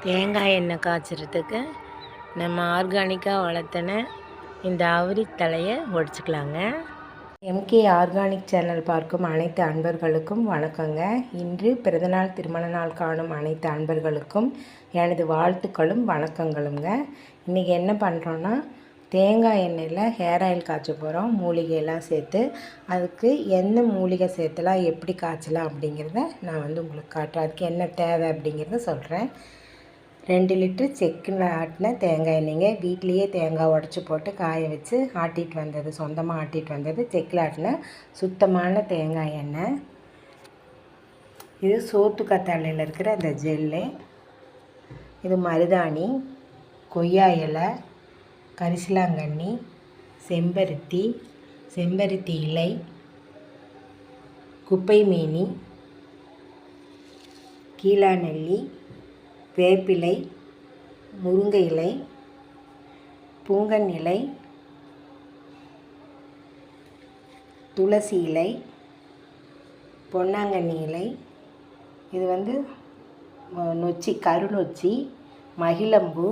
தேங்காய் எண்ணெய் காய்ச்சறதுக்கு நம்ம ஆர்கானிக்காக வளர்த்தன இந்த அவுரி தலையை ஒடிச்சுக்கலாங்க. எம்கே ஆர்கானிக் சேனல் பார்க்கும் அனைத்து அன்பர்களுக்கும் வணக்கங்க. இன்று பிறந்தநாள் திருமண நாள் காணும் அனைத்து அன்பர்களுக்கும் எனது வாழ்த்துக்களும் வணக்கங்களுங்க. இன்றைக்கி என்ன பண்ணுறோன்னா, தேங்காய் எண்ணெயில் ஹேர் ஆயில் காய்ச்ச போகிறோம். மூலிகையெல்லாம் சேர்த்து அதுக்கு எந்த மூலிகை சேர்த்துலாம் எப்படி காய்ச்சலாம் அப்படிங்கிறத நான் உங்களுக்கு காட்டுறேன். அதுக்கு என்ன தேவை அப்படிங்கிறத சொல்கிறேன். 2 லிட்டர் செக்கில் ஆட்டின தேங்காய் எண்ணெய்ங்க. வீட்லேயே தேங்காய் உடச்சி போட்டு காய வச்சு ஆட்டிகிட்டு வந்தது, சொந்தமாக ஆட்டிகிட்டு வந்தது செக்கில் ஆட்டின சுத்தமான தேங்காய் எண்ணெய். இது சோத்துக்கத்தாழையில் இருக்கிற அந்த ஜெல்லு. இது மருதாணி, கொய்யா இலை, கரிசலாங்கண்ணி, செம்பருத்தி இலை, குப்பை மேனி, கீழாநெல்லி, வேப்பிலை, முருங்கை இலை, பூங்கன் இலை, துளசி இலை, பொன்னாங்கண்ணி இலை. இது நொச்சி, கருநொச்சி, மகிழம்பூ,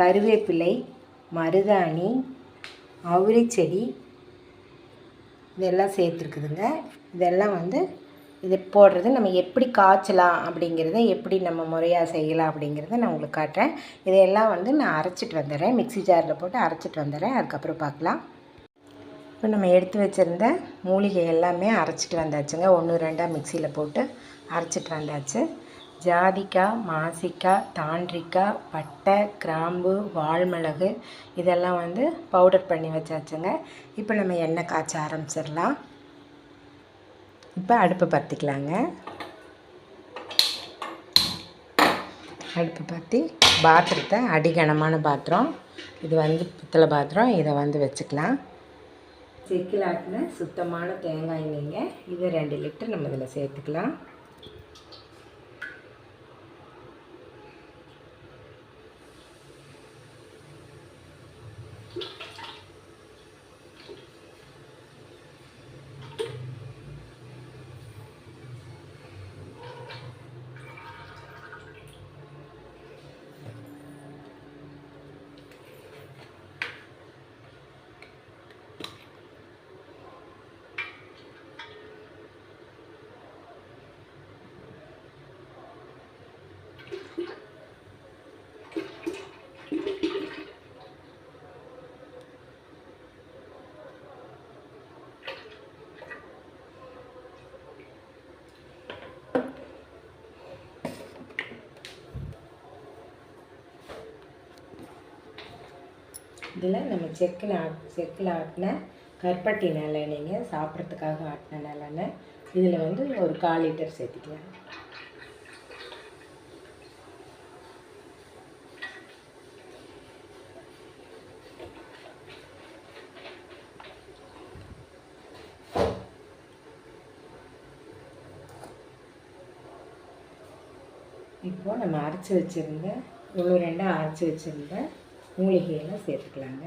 கருவேப்பிலை, மருதாணி, அவுரி செடி இதெல்லாம் சேர்த்துருக்குதுங்க. இதெல்லாம் இது போடுறது நம்ம எப்படி காய்ச்சலாம் அப்படிங்கிறத, எப்படி நம்ம முறையாக செய்யலாம் அப்படிங்கிறத நான் உங்களுக்கு காட்டுறேன். இதையெல்லாம் நான் அரைச்சிட்டு வந்துடுறேன். மிக்ஸி ஜாரில் போட்டு அரைச்சிட்டு வந்துடுறேன். அதுக்கப்புறம் பார்க்கலாம். இப்போ நம்ம எடுத்து வச்சுருந்த மூலிகை எல்லாமே அரைச்சிட்டு வந்தாச்சுங்க. 1-2 மிக்சியில் போட்டு அரைச்சிட்டு வந்தாச்சு. ஜாதிக்காய், மாசிக்காய், தாண்டிக்காய், பட்டை, கிராம்பு, வால்மிளகு இதெல்லாம் பவுடர் பண்ணி வச்சாச்சுங்க. இப்போ நம்ம எண்ணெய் காய்ச்ச ஆரம்பிச்சிடலாம். இப்போ அடுப்பை பற்றிக்கலாங்க. அடுப்பு பற்றி பாத்திரத்தை, அடிகனமான பாத்திரம் இது பித்தளை பாத்திரம், இதை வச்சுக்கலாம். செக்கில் ஆட்டின சுத்தமான தேங்காய் எண்ணெய்ங்க. இது 2 லிட்டர் நம்ம இதில் சேர்த்துக்கலாம். இதில் நம்ம செக்கில் ஆட்டின கருப்பட்டி நல்லெண்ணெய்ங்க, சாப்பிட்றதுக்காக ஆட்டின நல்லெண்ணெய். இதில் ஒரு 1/4 லிட்டர் சேர்த்துக்கலாம். இப்போது நம்ம அரைச்சி வச்சுருந்த 1-2 அரைச்சி வச்சுருந்த மூலிகையெல்லாம் சேர்த்துக்கலாங்க.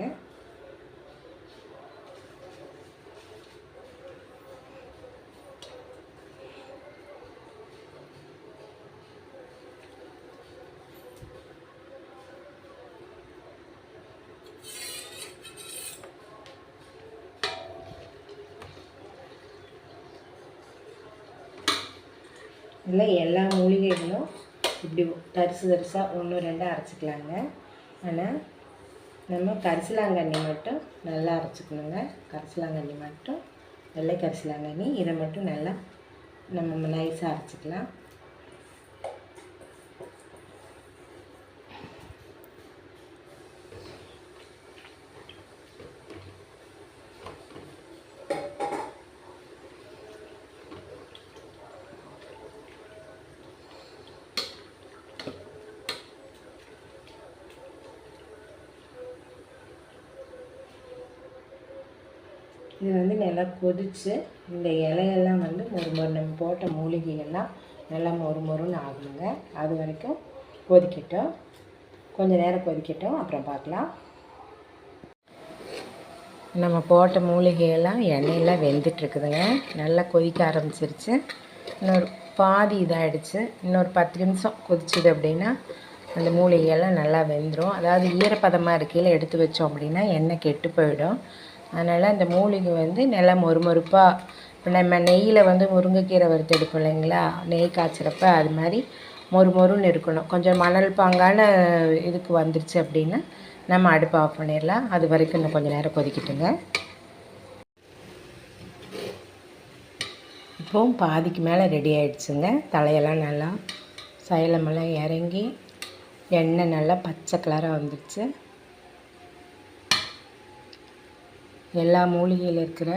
இதில் எல்லா மூலிகைகளும் இப்படி தரிசாக 1-2 அரைச்சிக்கலாங்க. ஆனால் நம்ம கரிசலாங்கண்ணி மட்டும் நல்லா அரைச்சிக்கணுங்க. கரிசலாங்கண்ணி மட்டும், வெள்ளை கரிசலாங்கண்ணி, இதை மட்டும் நல்லா நம்ம நைஸாக அரைச்சிக்கலாம். இது நல்லா கொதித்து இந்த இலையெல்லாம் நம்ம போட்ட மூலிகையெல்லாம் நல்லா மொறுன்னு ஆகணுங்க. அது வரைக்கும் கொதிக்கட்டும், கொஞ்சம் நேரம் கொதிக்கட்டும், அப்புறம் பார்க்கலாம். நம்ம போட்ட மூலிகையெல்லாம் எண்ணெயெல்லாம் வெந்துட்டுருக்குதுங்க. நல்லா கொதிக்க ஆரம்பிச்சிருச்சு. இன்னொரு பாதி இதாகிடுச்சு. இன்னொரு 10 நிமிஷம் கொதிச்சுது அப்படின்னா அந்த மூலிகையெல்லாம் நல்லா வெந்துடும். அதாவது ஈரப்பதமாக இருக்கையில் எடுத்து வச்சோம் அப்படின்னா எண்ணெய் கெட்டு போயிடும். அதனால் அந்த மூலிகை வந்து நல்லா மொறுமொறுப்பாக, இப்போ நம்ம நெய்யில் வந்து முருங்கைக்கீரை வறுத்து எடுப்போம் இல்லைங்களா, நெய் காய்ச்சிறப்ப அது மாதிரி மொறுமொறுன்னு இருக்கணும். கொஞ்சம் மணல் பாங்கான இதுக்கு வந்துருச்சு அப்படின்னா நம்ம அடுப்பை ஆஃப் பண்ணிடலாம். அது வரைக்கும் இன்னும் கொஞ்சம் நேரம் கொதிக்கிட்டுங்க. இப்போவும் பாதிக்கு மேலே ரெடி ஆகிடுச்சுங்க. தலையெல்லாம் நல்லா சைலமெல்லாம் இறங்கி எண்ணெய் நல்லா பச்சை கலராக வந்துடுச்சு. எல்லா மூலிகையில் இருக்கிற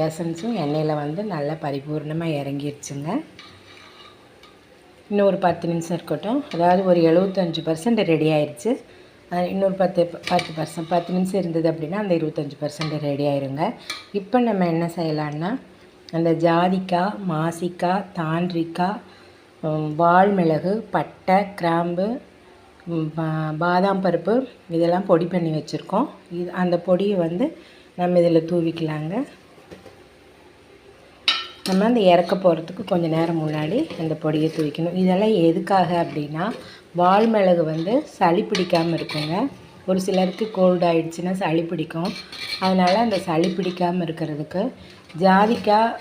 எசன்ஸும் எண்ணெயில் வந்து நல்லா பரிபூர்ணமாக இறங்கிடுச்சுங்க. இன்னும் ஒரு 10 நிமிஷம் இருக்கட்டும். அதாவது ஒரு 75% ரெடி ஆயிடுச்சு. இன்னொரு 10 நிமிஷம் இருந்தது அப்படின்னா அந்த 25% ரெடி ஆயிருங்க. இப்போ நம்ம என்ன செய்யலான்னா, அந்த ஜாதிக்காய், மாசிக்காய், தாண்டிக்காய், வால்மிளகு, பட்டை, கிராம்பு, பாதாம் பருப்பு இதெல்லாம் பொடி பண்ணி வச்சுருக்கோம். அந்த பொடியை வந்து நம்ம இதில் தூவிக்கலாங்க. நம்ம அந்த இறக்க போகிறதுக்கு கொஞ்சம் நேரம் முன்னாடி அந்த பொடியை தூவிக்கணும். இதெல்லாம் எதுக்காக அப்படின்னா, வால்மிளகு வந்து சளி பிடிக்காமல் இருக்குங்க. ஒரு சிலருக்கு கோல்டு ஆகிடுச்சின்னா சளி பிடிக்கும். அதனால் அந்த சளி பிடிக்காமல் இருக்கிறதுக்கு ஜாதிக்காய்,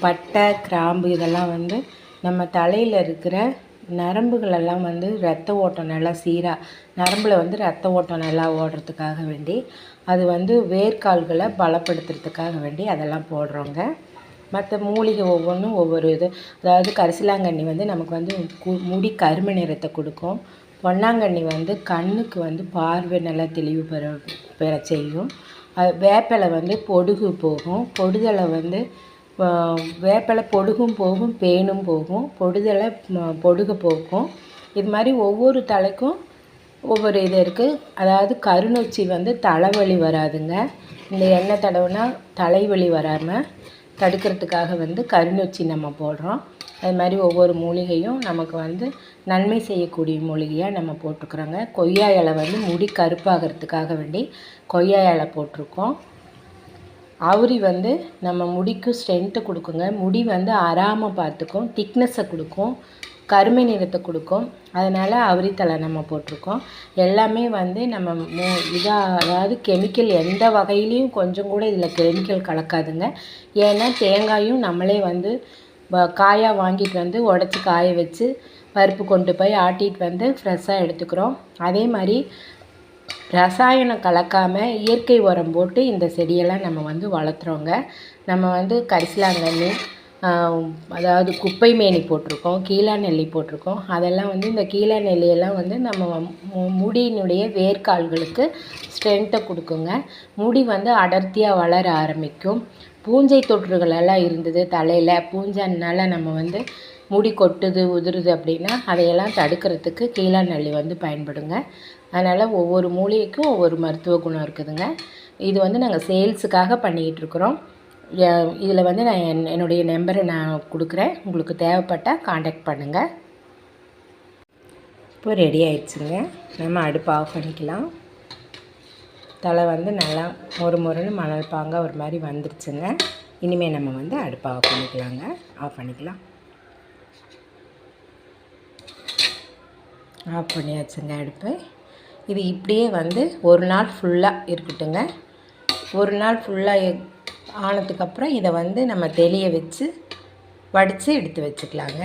பட்டை, கிராம்பு இதெல்லாம் வந்து நம்ம தலையில் இருக்கிற நரம்புகளெல்லாம் வந்து ரத்த ஓட்டம் நல்லா சீராக, நரம்பில் வந்து ரத்த ஓட்டம் நல்லா ஓடுறதுக்காக வேண்டி, அது வந்து வேர்க்கால்களை பலப்படுத்துறதுக்காக வேண்டி அதெல்லாம் போடுறோங்க. மற்ற மூலிகை ஒவ்வொன்றும் ஒவ்வொரு இது. அதாவது கரிசலாங்கண்ணி வந்து நமக்கு வந்து முடி கருமை நிறத்தை கொடுக்கும். பொன்னாங்கண்ணி வந்து கண்ணுக்கு வந்து பார்வை நல்லா தெளிவு பெற செய்யும். வேப்பிலை வந்து பொடுகு போகும். பொடுதலை வந்து வேப்பிலை பொடுகும் போகும், பேனும் போகும். பொடுதலை பொடுகு போகும். இது மாதிரி ஒவ்வொரு தலைக்கும் ஒவ்வொரு இது இருக்குது. அதாவது கருநொச்சி வந்து தலைவலி வராதுங்க. இந்த எண்ணெய் தடவுனா தலைவலி வராமல் தடுக்கிறதுக்காக வந்து கருநொச்சி நம்ம போடுறோம். அது மாதிரி ஒவ்வொரு மூலிகையும் நமக்கு வந்து நன்மை செய்யக்கூடிய மூலிகையாக நம்ம போட்டுக்கிறோங்க. கொய்யா இலை வந்து முடி கருப்பாகிறதுக்காக வேண்டி கொய்யா இலை போட்டிருக்கோம். அவுரி வந்து நம்ம முடிக்கு ஸ்ட்ரென்த்தை கொடுக்குங்க. முடி வந்து அறாமல் பார்த்துக்கும், திக்னஸை கொடுக்கும், கருமை நிறத்தை கொடுக்கும். அதனால் அவுரித்தலை நம்ம போட்டிருக்கோம். எல்லாமே வந்து நம்ம அதாவது கெமிக்கல் எந்த வகையிலையும் கொஞ்சம் கூட இதில் கெமிக்கல் கலக்காதுங்க. ஏன்னா தேங்காயும் நம்மளே வந்து காயாக வாங்கிட்டு வந்து உடச்சி காய வச்சு பருப்பு கொண்டு போய் ஆட்டிகிட்டு வந்து ஃப்ரெஷ்ஷாக எடுத்துக்கிறோம். அதே மாதிரி ரசாயனம் கலக்காமல் இயற்கை உரம் போட்டு இந்த செடியெல்லாம் நம்ம வந்து வளர்த்துறோங்க. நம்ம வந்து கரிசலாங்கண்ணி, அதாவது குப்பை மேனி போட்டிருக்கோம், கீழா நெல்லி போட்டிருக்கோம். அதெல்லாம் வந்து இந்த கீழா நெல்லியெல்லாம் வந்து நம்ம முடியினுடைய வேர்க்கால்களுக்கு ஸ்ட்ரென்த்தை கொடுக்குங்க. முடி வந்து அடர்த்தியாக வளர ஆரம்பிக்கும். பூஞ்சை தொற்றுகளெல்லாம் இருந்தது தலையில், பூஞ்சைனால நம்ம வந்து முடி கொட்டுது உதிருது அப்படின்னா அதையெல்லாம் தடுக்கிறதுக்கு கீழா நெல்லி வந்து பயன்படுங்க. அதனால் ஒவ்வொரு மூலிகைக்கும் ஒவ்வொரு மருத்துவ குணம் இருக்குதுங்க. இது வந்து நாங்கள் சேல்ஸுக்காக பண்ணிக்கிட்டு இருக்கிறோம். இதில் வந்து நான் என்னுடைய நம்பரை நான் கொடுக்குறேன். உங்களுக்கு தேவைப்பட்டால் காண்டாக்ட் பண்ணுங்கள். இப்போ ரெடி ஆயிடுச்சுங்க. நம்ம அடுப்பு ஆஃப் பண்ணிக்கலாம். தலை வந்து நல்லா மொறுன்னு மணல் பாங்காக ஒரு மாதிரி வந்துருச்சுங்க. இனிமேல் நம்ம வந்து அடுப்பை ஆஃப் பண்ணிக்கலாங்க. ஆஃப் பண்ணிக்கலாம். ஆஃப் பண்ணியாச்சுங்க அடுப்பு. இது இப்படியே வந்து ஒரு நாள் ஃபுல்லாக இருக்கட்டுங்க. ஒரு நாள் ஃபுல்லாக ஆனதுக்கப்புறம் இதை வந்து நம்ம தெளிய வச்சு வடித்து எடுத்து வச்சுக்கலாங்க.